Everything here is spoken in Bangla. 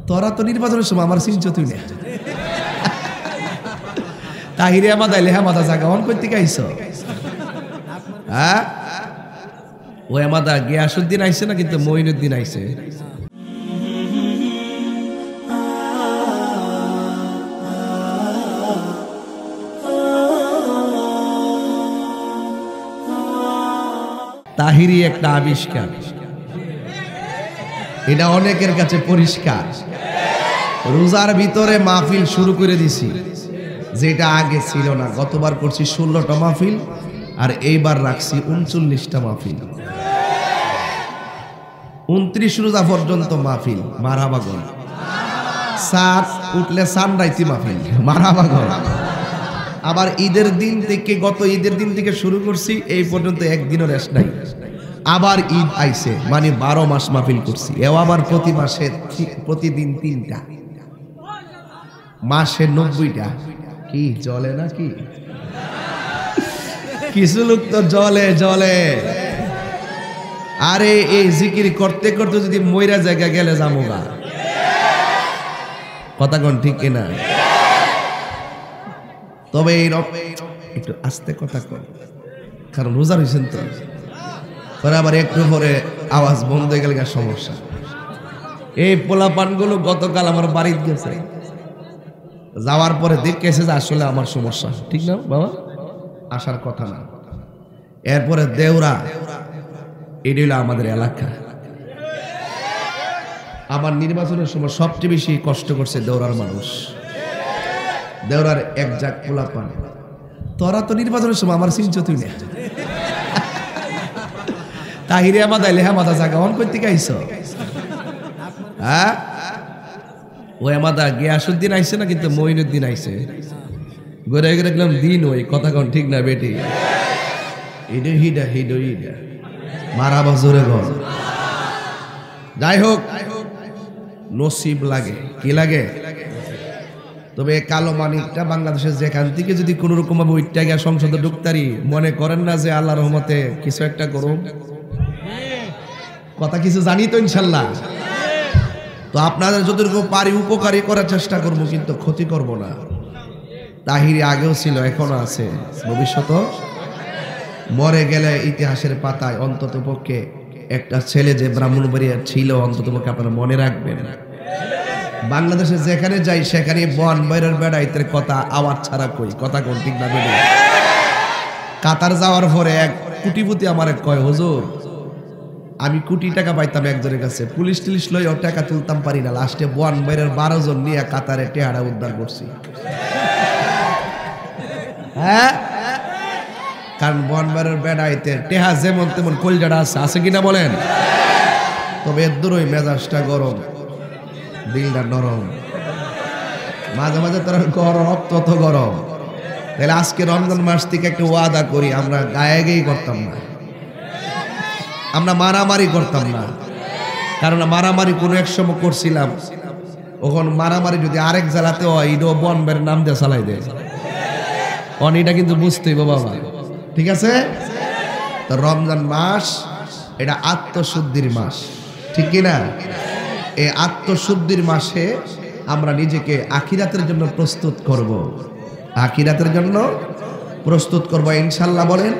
তোরা তো নির্বাচনের সময় আমার চিনছ তুই না। তাহিরে আমাদা লেহা মাদা জায়গা অন করতে গাইছ। হ্যাঁ ও আমাদা গিয়াসুদ্দিন আইছে না, কিন্তু মঈনুদ্দিন আইছে। তাহিরি একটা আবিষ্কার, এটা অনেকের কাছে পরিষ্কার। রোজার ভিতরে মাহফিল শুরু করে দিছি, যেটা আগে ছিল না। গতবার করছি 16টা মাহফিল, আর এইবার রাখছি 39টা মাহফিল। 29 রোজা পর্যন্ত মাহফিল। মারাবাগন সাত উঠলে সানরাইতি মাহফিল, মারাবাগন। আবার ঈদের দিন থেকে, গত ঈদের দিন থেকে শুরু করছি, এই পর্যন্ত একদিনও রেস্ট নাই। আবার ঈদ আইছে, মানে 12 মাস মাহফিল করছি। এও আবার প্রতি মাসে প্রতিদিন 3টা, মাসে 90টা। কি জলে না কি? কিছু লোক তো জলে জলে। আরে এই জিকির করতে করতে যদি মইরা জায়গা গেলে যামোগা। কথা কোন ঠিক কিনা? তবে এই একটু আস্তে কথা কর, কারণ রোজা হয়েছেন তো। পরে আবার একটু পরে আওয়াজ বন্ধ হয়ে গেলে সমস্যা। এই পোলাপানগুলো গতকাল আমার বাড়িতে গেছে, যাওয়ার পরে দেখেছে যে আসলে আমার সমস্যা, ঠিক না বাবা, আসার কথা না। এরপরে দেওরা, এটি হলো আমাদের এলাকা। আমার নির্বাচনের সময় সবচেয়ে বেশি কষ্ট করছে দেওরার মানুষ। দেওরার এক জাক পোলাপান, তোরা তো নির্বাচনের সময় আমার চিনছ তুই না। তাহিরে আমাদা লেহা মাদা জায়গা অন করতে গাইছ। হ্যাঁ ও আমাদা গিয়াসুদ্দিন আইছে না, কিন্তু মঈনুদ্দিন আইছে। ঘুরে ঘুরে গেলাম দিন ওই কথা কোন ঠিক না বেটি? ইডে হিডা হিডো ইডা মারা বছরে ঘর। যাই হোক, নসিব লাগে, কি লাগে? তবে কালো মানিকটা বাংলাদেশের যেখান থেকে যদি কোন রকম ভাবে ওইটা গিয়ে সংসদে ঢুকতারি, মনে করেন না যে আল্লাহর রহমতে কিছু একটা করুন। কথা কিছু জানি তো ইনশাল্লাহ। তো আপনাদের যতটুকু পারি উপকারী করার চেষ্টা করব, কিন্তু ক্ষতি করব না। তাহিরি আগেও ছিল, এখনো আছে, ভবিষ্যতেও। মরে গেলে ইতিহাসের পাতায় অন্তত পক্ষে একটা ছেলে যে ব্রাহ্মণবাড়িয়া ছিল, অন্তত পক্ষে আপনারা মনে রাখবেন। বাংলাদেশে যেখানে যাই সেখানে বন বাইরের বেড়াইতের কথা আওয়াজ ছাড়া কই, কথা কোন ঠিক না বেড়ে। কাতার যাওয়ার পরে এক কুটিপতি আমার কয়, হুজুর আমি কোটি টাকা পাইতাম একজনের কাছে, পুলিশ টুলিশ লই ও টাকা তুলতাম পারি না। লাস্টে বন বাইরের 12 জন নিয়ে কাতারে টেহারা উদ্ধার করছি। হ্যাঁ, কারণ বন বাইরের বেড়াইতে টেহা যেমন তেমন কলজাটা আছে কিনা বলেন? তবে এর দূরই মেজাজটা গরম, দিলটা নরম, মাঝে মাঝে তার গরম, তত গরম। তাহলে আজকে রমজান মাস থেকে একটা ওয়াদা করি, আমরা গায়ে করতাম না, আমরা মারামারি করতাম না। কারণ মারামারি কোনো এক সময় করছিলাম, ওখান মারামারি যদি আরেক জেলাতে হয়, এটা বনবের নাম দিয়ে চালাই দেয়। এটা কিন্তু বুঝতেই বাবা, ঠিক আছে? তো রমজান মাস এটা আত্মশুদ্ধির মাস, ঠিক কিনা? এই আত্মশুদ্ধির মাসে আমরা নিজেকে আখিরাতের জন্য প্রস্তুত করব, আখিরাতের জন্য প্রস্তুত করব ইনশাল্লাহ, বলেন।